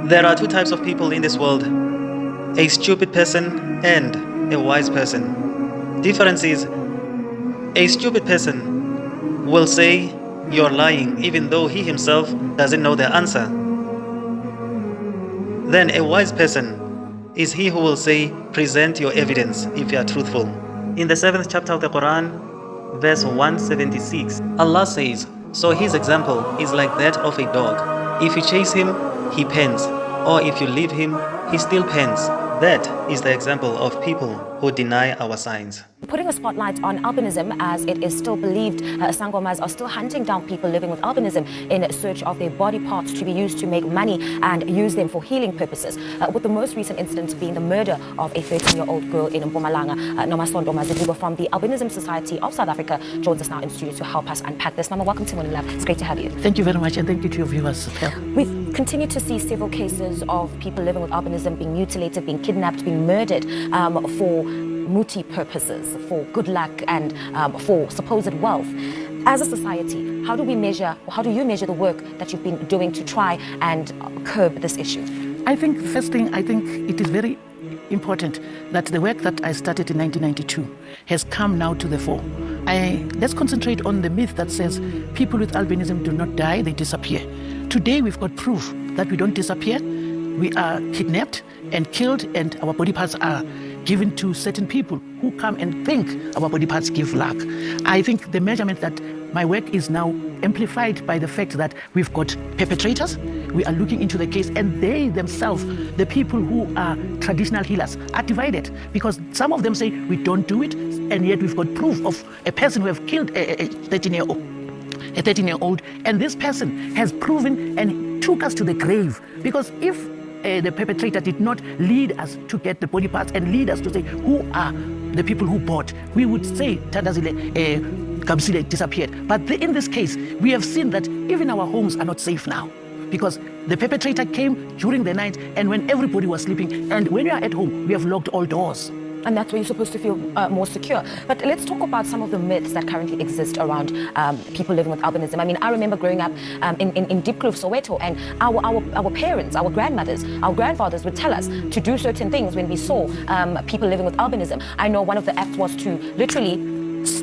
There are two types of people in this world: a stupid person and a wise person. Difference is, a stupid person will say you're lying even though he himself doesn't know the answer. Then a wise person is he who will say, present your evidence if you are truthful. In the 7th chapter of the Quran, verse 176, Allah says, so his example is like that of a dog. If you chase him, he pants, or if you leave him, he still pants. That is the example of people who deny our signs. Putting a spotlight on albinism, as it is still believed sangomas are still hunting down people living with albinism in search of their body parts to be used to make money and use them for healing purposes. With the most recent incident being the murder of a 13-year-old girl in Mpumalanga. Nomasondo Mazibuba from the Albinism Society of South Africa joins us now in studio to help us unpack this. Mama, welcome to Morning Love. It's great to have you. Thank you very much, and thank you to your viewers. We've continued to see several cases of people living with albinism being mutilated, being kidnapped, being murdered for muti purposes, for good luck and for supposed wealth. As a society, how do you measure the work that you've been doing to try and curb this issue? I think, first thing, it is very important that the work that I started in 1992 has come now to the fore. Let's concentrate on the myth that says people with albinism do not die, they disappear. Today we've got proof that we don't disappear. We are kidnapped and killed, and our body parts are given to certain people who come and think our body parts give luck. I think the measurement that my work is now amplified by the fact that we've got perpetrators. We are looking into the case, and they themselves, the people who are traditional healers, are divided, because some of them say we don't do it, and yet we've got proof of a person who have killed a 13-year-old, and this person has proven and took us to the grave. Because if the perpetrator did not lead us to get the body parts and lead us to say who are the people who bought, we would say Kabsile disappeared. But in this case, we have seen that even our homes are not safe now, because the perpetrator came during the night and when everybody was sleeping, and when you are at home, we have locked all doors. And that's where you're supposed to feel more secure. But let's talk about some of the myths that currently exist around people living with albinism. I mean, I remember growing up in Deep Kloof, Soweto, and our parents, our grandmothers, our grandfathers would tell us to do certain things when we saw people living with albinism. I know one of the acts was to literally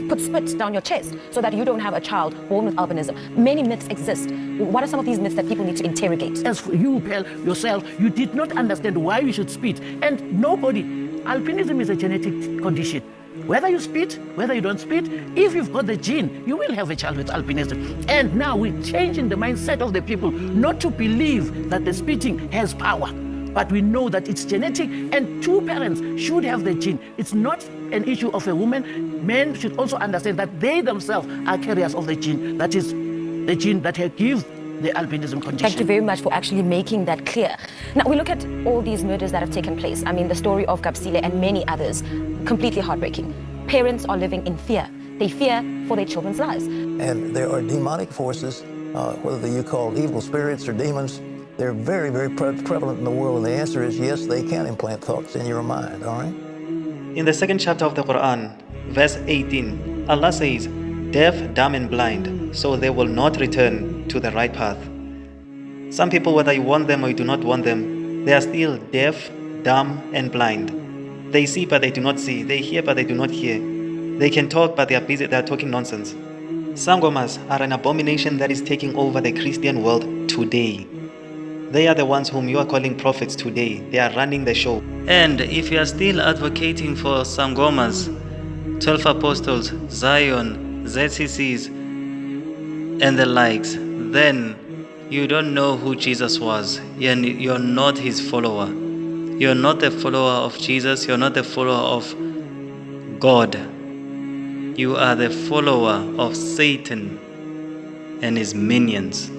put spit down your chest so that you don't have a child born with albinism. Many myths exist. What are some of these myths that people need to interrogate? As for you, Pearl, yourself, you did not understand why we should spit. And nobody, albinism is a genetic condition. Whether you spit, whether you don't spit, if you've got the gene, you will have a child with albinism. And now we're changing the mindset of the people not to believe that the spitting has power. But we know that it's genetic, and two parents should have the gene. It's not an issue of a woman. Men should also understand that they themselves are carriers of the gene. That is the gene that gives the albinism condition. Thank you very much for actually making that clear. Now, we look at all these murders that have taken place. I mean, the story of Kapsile and many others, completely heartbreaking. Parents are living in fear. They fear for their children's lives. And there are demonic forces, whether you call evil spirits or demons. They're very, very prevalent in the world, and the answer is yes, they can implant thoughts in your mind, all right? In the 2nd chapter of the Quran, verse 18, Allah says, deaf, dumb and blind, so they will not return to the right path. Some people, whether you want them or you do not want them, they are still deaf, dumb and blind. They see but they do not see. They hear but they do not hear. They can talk but they are busy, they are talking nonsense. Sangomas are an abomination that is taking over the Christian world today. They are the ones whom you are calling prophets today. They are running the show. And if you are still advocating for sangomas, 12 apostles, Zion, ZCCs, and the likes, then you don't know who Jesus was. You're not his follower. You're not the follower of Jesus. You're not the follower of God. You are the follower of Satan and his minions.